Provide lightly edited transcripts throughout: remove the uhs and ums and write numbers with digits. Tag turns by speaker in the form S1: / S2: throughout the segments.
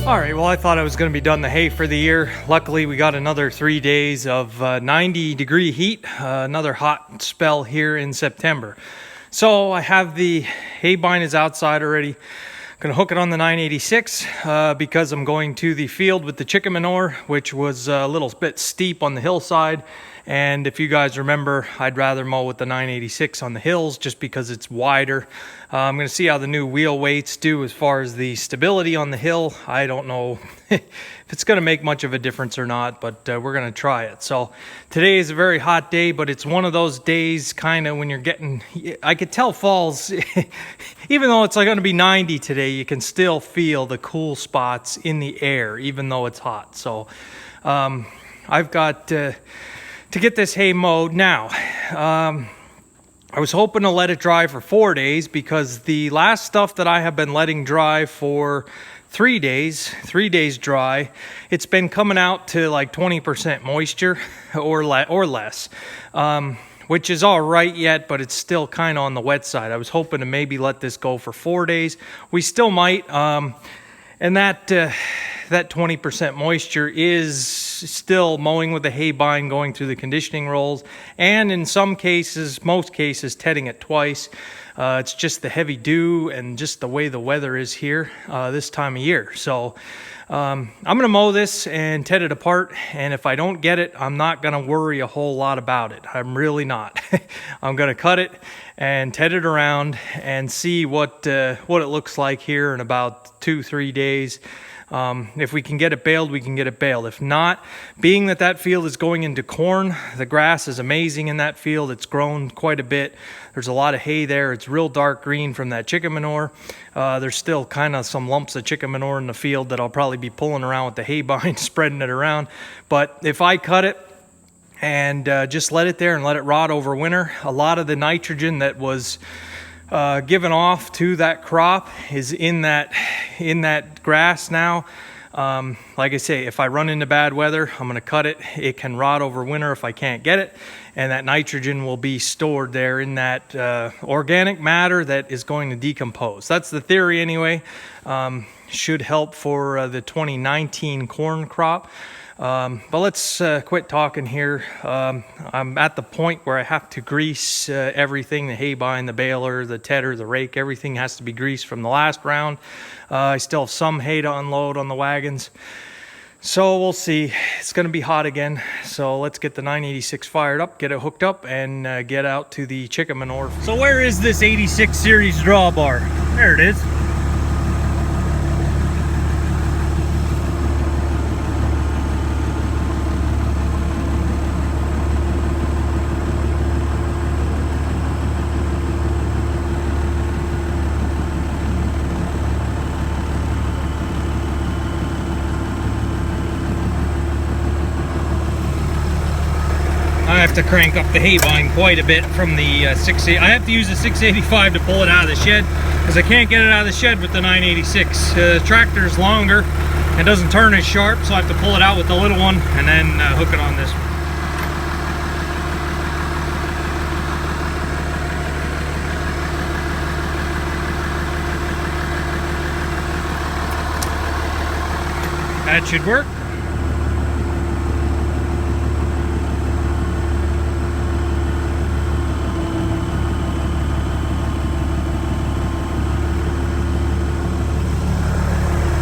S1: All right, well, I thought I was going to be done the hay for the year. Luckily, we got another 3 days of 90-degree heat, another hot spell here in September. So I have the hay bind is outside already. Gonna hook it on the 986 because I'm going to the field with the chicken manure, which was a little bit steep on the hillside. And if you guys remember, I'd rather mow with the 986 on the hills just because it's wider. I'm going to see how the new wheel weights do as far as the stability on the hill. I don't know if it's going to make much of a difference or not, but we're going to try it. So today is a very hot day, but it's one of those days kind of when you're getting, I could tell fall's, even though it's going to be 90 today, you can still feel the cool spots in the air, even though it's hot. So I've got to get this hay mowed now. I was hoping to let it dry for 4 days because the last stuff that I have been letting dry for 3 days dry, it's been coming out to like 20% moisture or less, which is all right yet, but it's still kind of on the wet side. I was hoping to maybe let this go for 4 days. We still might, and that 20% moisture is still mowing with the hay bind, going through the conditioning rolls, and in some cases, most cases, tedding it twice. It's just the heavy dew and just the way the weather is here this time of year. So I'm going to mow this and ted it apart, and if I don't get it, I'm not going to worry a whole lot about it. I'm really not. I'm going to cut it and ted it around and see what it looks like here in about 2-3 days. If we can get it baled, we can get it baled. If not, being that field is going into corn, the grass is amazing in that field. It's grown quite a bit. There's a lot of hay there. It's real dark green from that chicken manure. There's still kind of some lumps of chicken manure in the field that I'll probably be pulling around with the hay bind, spreading it around. But if I cut it and just let it there and let it rot over winter, a lot of the nitrogen that was given off to that crop is in that grass now. Like I say, if I run into bad weather, I'm going to cut it. It can rot over winter if I can't get it, and that nitrogen will be stored there in that organic matter that is going to decompose. That's the theory anyway. Should help for the 2019 corn crop. But let's quit talking here. I'm at the point where I have to grease everything, the hay bind, the baler, the tedder, the rake, everything has to be greased from the last round. I still have some hay to unload on the wagons. So we'll see. It's going to be hot again. So let's get the 986 fired up, get it hooked up, and get out to the chicken manure. So where is this 86 series drawbar? There it is. I have to crank up the hay bind quite a bit from the I have to use the 685 to pull it out of the shed because I can't get it out of the shed with the 986. The tractor's longer and doesn't turn as sharp, so I have to pull it out with the little one and then hook it on this one. That should work.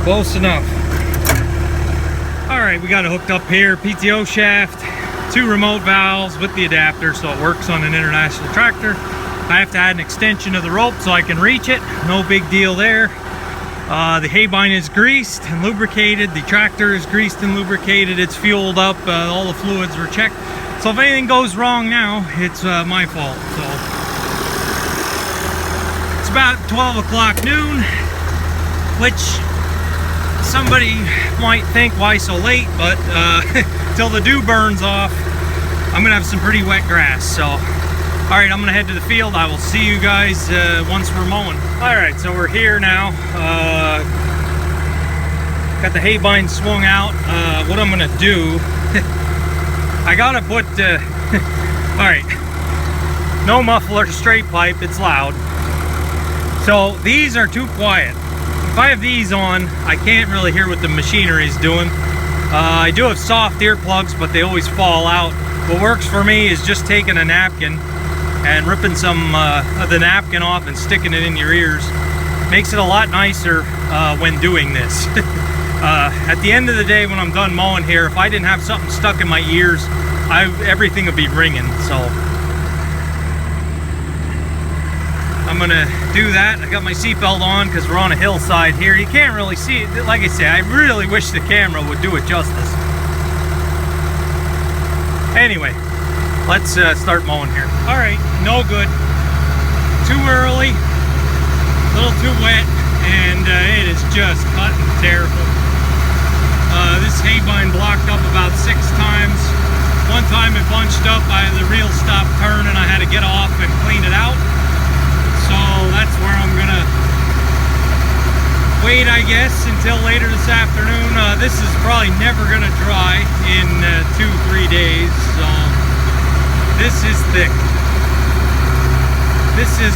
S1: Close enough. All right, we got it hooked up here. PTO shaft, 2 remote valves with the adapter, so it works on an international tractor. I have to add an extension of the rope so I can reach it. No big deal there. The hay bind is greased and lubricated. The tractor is greased and lubricated. It's fueled up. All the fluids were checked. So if anything goes wrong now, it's my fault. So it's about 12 o'clock noon, which somebody might think, why so late? But till the dew burns off, I'm gonna have some pretty wet grass. So all right, I'm gonna head to the field. I will see you guys once we're mowing. All right, so we're here now. Got the hay bind swung out. What I'm gonna do, I gotta put all right, no muffler, straight pipe, it's loud. So these are too quiet. if I have these on, I can't really hear what the machinery is doing. I do have soft earplugs, but they always fall out. What works for me is just taking a napkin and ripping some of the napkin off and sticking it in your ears. Makes it a lot nicer when doing this. At the end of the day, when I'm done mowing here, if I didn't have something stuck in my ears, everything would be ringing. So I'm gonna do that. I got my seatbelt on because we're on a hillside here. You can't really see it. Like I say, I really wish the camera would do it justice. Anyway, let's start mowing here. All right, no good. Too early, a little too wet, and it is just cutting terrible. This haybine blocked up about 6 times. One time it bunched up, the reel stopped turning, I had to get off and clean it out. So that's where I'm gonna wait, I guess, until later this afternoon. This is probably never gonna dry in 2-3 days. So this is thick. This is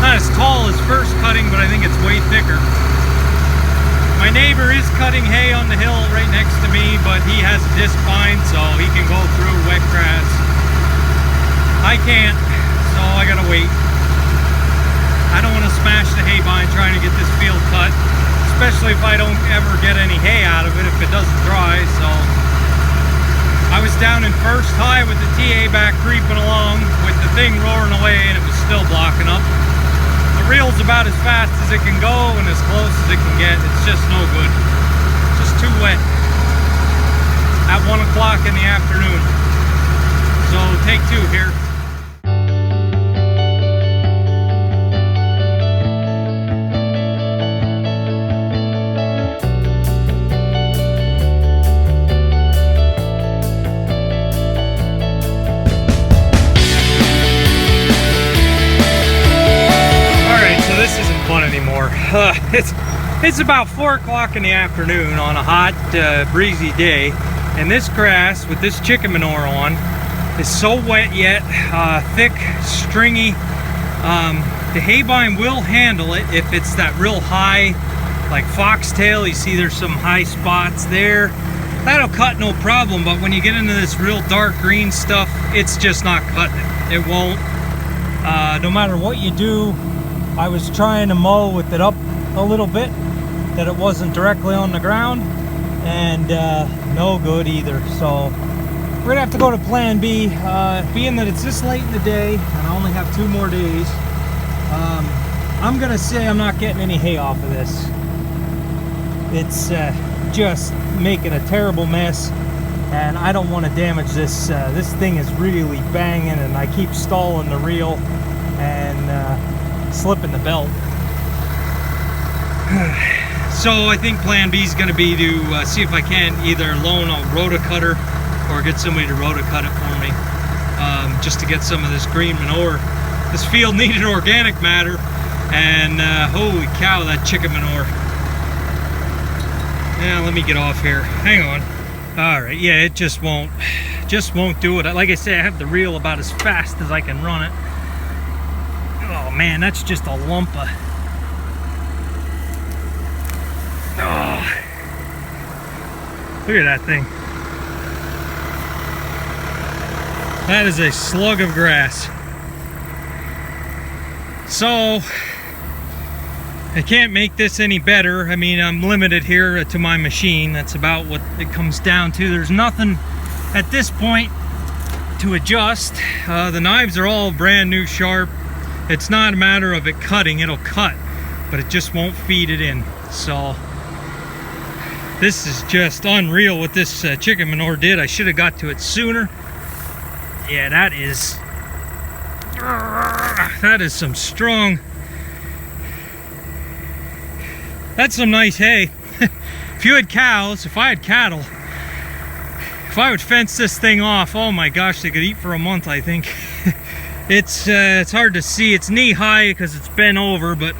S1: not as tall as first cutting, but I think it's way thicker. My neighbor is cutting hay on the hill right next to me, but he has a disc vine, so he can go through wet grass. I can't, so I gotta wait. I don't want to smash the hay vine trying to get this field cut, especially if I don't ever get any hay out of it if it doesn't dry. So I was down in first high with the TA back creeping along with the thing roaring away, and it was still blocking up. The reel's about as fast as it can go and as close as it can get. It's just no good. Just too wet at 1 o'clock in the afternoon. So take 2 here. Anymore. It's about 4 o'clock in the afternoon on a hot breezy day, and this grass with this chicken manure on is so wet yet, thick, stringy. The haybine will handle it if it's that real high, like foxtail. You see there's some high spots there. That'll cut no problem, but when you get into this real dark green stuff, it's just not cutting it. It won't. No matter what you do. I was trying to mow with it up a little bit, that it wasn't directly on the ground, and no good either. So we're gonna have to go to plan B, being that it's this late in the day and I only have 2 more days. I'm gonna say I'm not getting any hay off of this. It's just making a terrible mess, and I don't want to damage this. This thing is really banging, and I keep stalling the reel and slipping the belt. So I think plan B is going to be to see if I can either loan a rotocutter or get somebody to rotocut it for me, just to get some of this green manure. This field needed organic matter, and holy cow, that chicken manure. Yeah, let me get off here. Hang on. All right, yeah, it just won't do it. Like I say, I have the reel about as fast as I can run it. Oh man, that's just a lump of... Oh. Look at that thing. That is a slug of grass. So, I can't make this any better. I mean, I'm limited here to my machine. That's about what it comes down to. There's nothing at this point to adjust. The knives are all brand new sharp. It's not a matter of it cutting, it'll cut, but it just won't feed it in. So this is just unreal what this chicken manure did. I should have got to it sooner. Yeah, that is some strong, that's some nice hay. If you had cows, if I had cattle, if I would fence this thing off, oh my gosh, they could eat for a month, I think. It's hard to see. It's knee high because it's bent over, but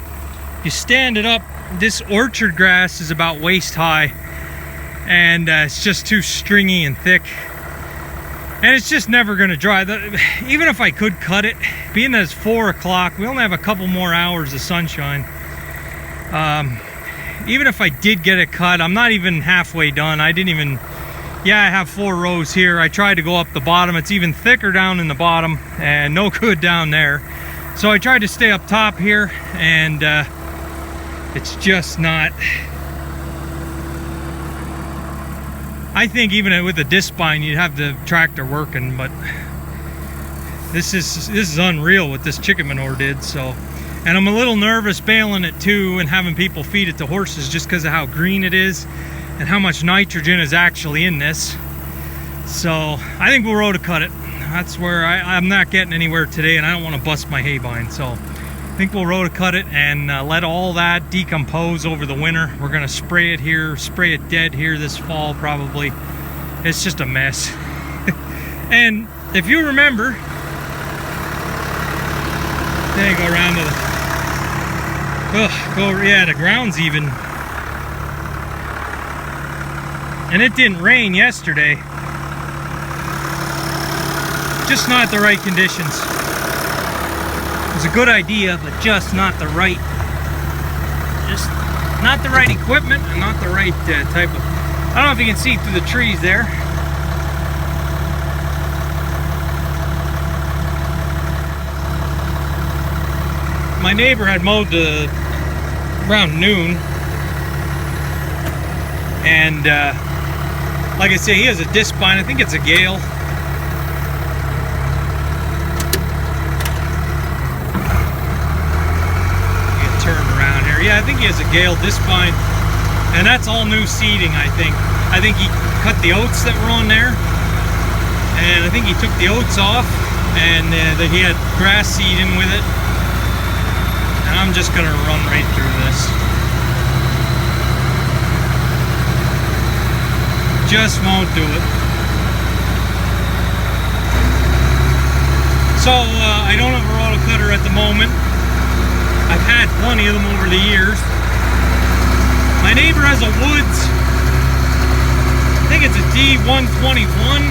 S1: you stand it up. This orchard grass is about waist high, and it's just too stringy and thick, and it's just never going to dry. Even if I could cut it, being that it's 4 o'clock, we only have a couple more hours of sunshine. Even if I did get it cut, I'm not even halfway done. I didn't even, yeah, I have 4 rows here. I tried to go up the bottom. It's even thicker down in the bottom and no good down there. So I tried to stay up top here, and it's just not. I think even with a disc spine, you'd have the tractor working, but this is unreal what this chicken manure did. So, and I'm a little nervous baling it too and having people feed it to horses just because of how green it is and how much nitrogen is actually in this. So I think we'll rotocut it. That's where I'm not getting anywhere today, and I don't want to bust my hay bind. So I think we'll rotocut it and let all that decompose over the winter. We're gonna spray it here, spray it dead here this fall probably. It's just a mess. And if you remember, then go around to the, yeah, the ground's even. And it didn't rain yesterday. Just not the right conditions. It was a good idea, but just not the right, just not the right equipment and not the right type of, I don't know if you can see through the trees there. My neighbor had mowed around noon, and like I say, he has a disc spine. I think it's a Gale. You can turn around here. Yeah, I think he has a Gale disc spine, and that's all new seeding. I think he cut the oats that were on there, and I think he took the oats off, and that he had grass seed in with it. And I'm just gonna run right through this. Just won't do it. So I don't have a rotocutter at the moment. I've had plenty of them over the years. My neighbor has a Woods, I think it's a D121.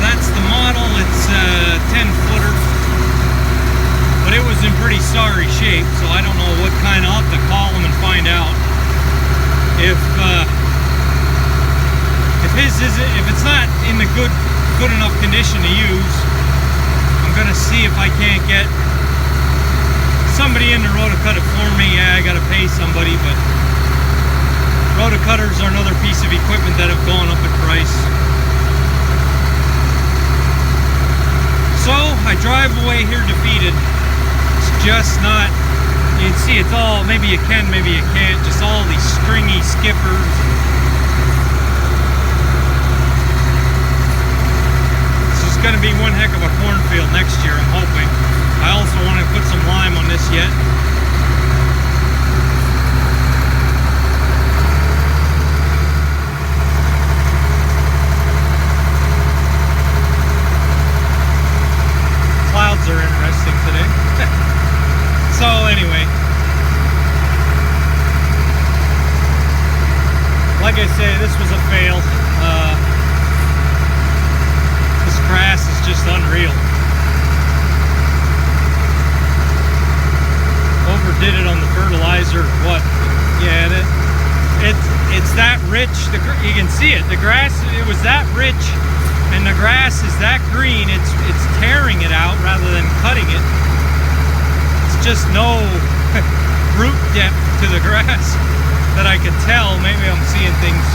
S1: That's the model. It's a 10-footer. But it was in pretty sorry shape, so I don't know what kind. I'll have to call him and find out if it's not in the good enough condition to use. I'm gonna see if I can't get somebody in to rotocut it for me. Yeah, I gotta pay somebody, but rotocutters are another piece of equipment that have gone up in price. So I drive away here defeated. Just not, you can see it's all, maybe you can, maybe you can't, just all these stringy skippers. This is going to be one heck of a cornfield next year, I'm hoping. I also want to put some lime on this yet. Clouds are interesting today. So anyway, like I say, this was a fail. This grass is just unreal. Overdid it on the fertilizer. What? Yeah, it's that rich. You can see it. The grass, it was that rich, and the grass is that green. It's tearing it out rather than cutting it. Just no root depth to the grass that I could tell. Maybe I'm seeing things.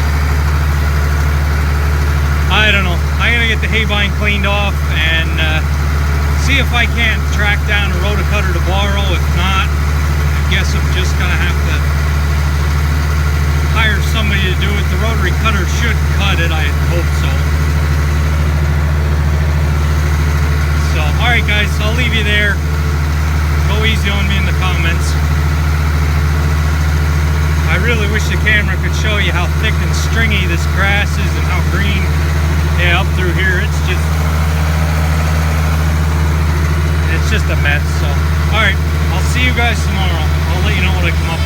S1: I don't know. I'm gonna get the hay bind cleaned off and see if I can't track down a rotocutter to borrow. If not, I guess I'm just gonna have to hire somebody to do it. The rotary cutter should cut it. I hope so. So, all right, guys. I'll leave you there. Go easy on me in the comments. I really wish the camera could show you how thick and stringy this grass is and how green. Yeah, up through here, it's just a mess. So, all right, I'll see you guys tomorrow. I'll let you know what I come up with.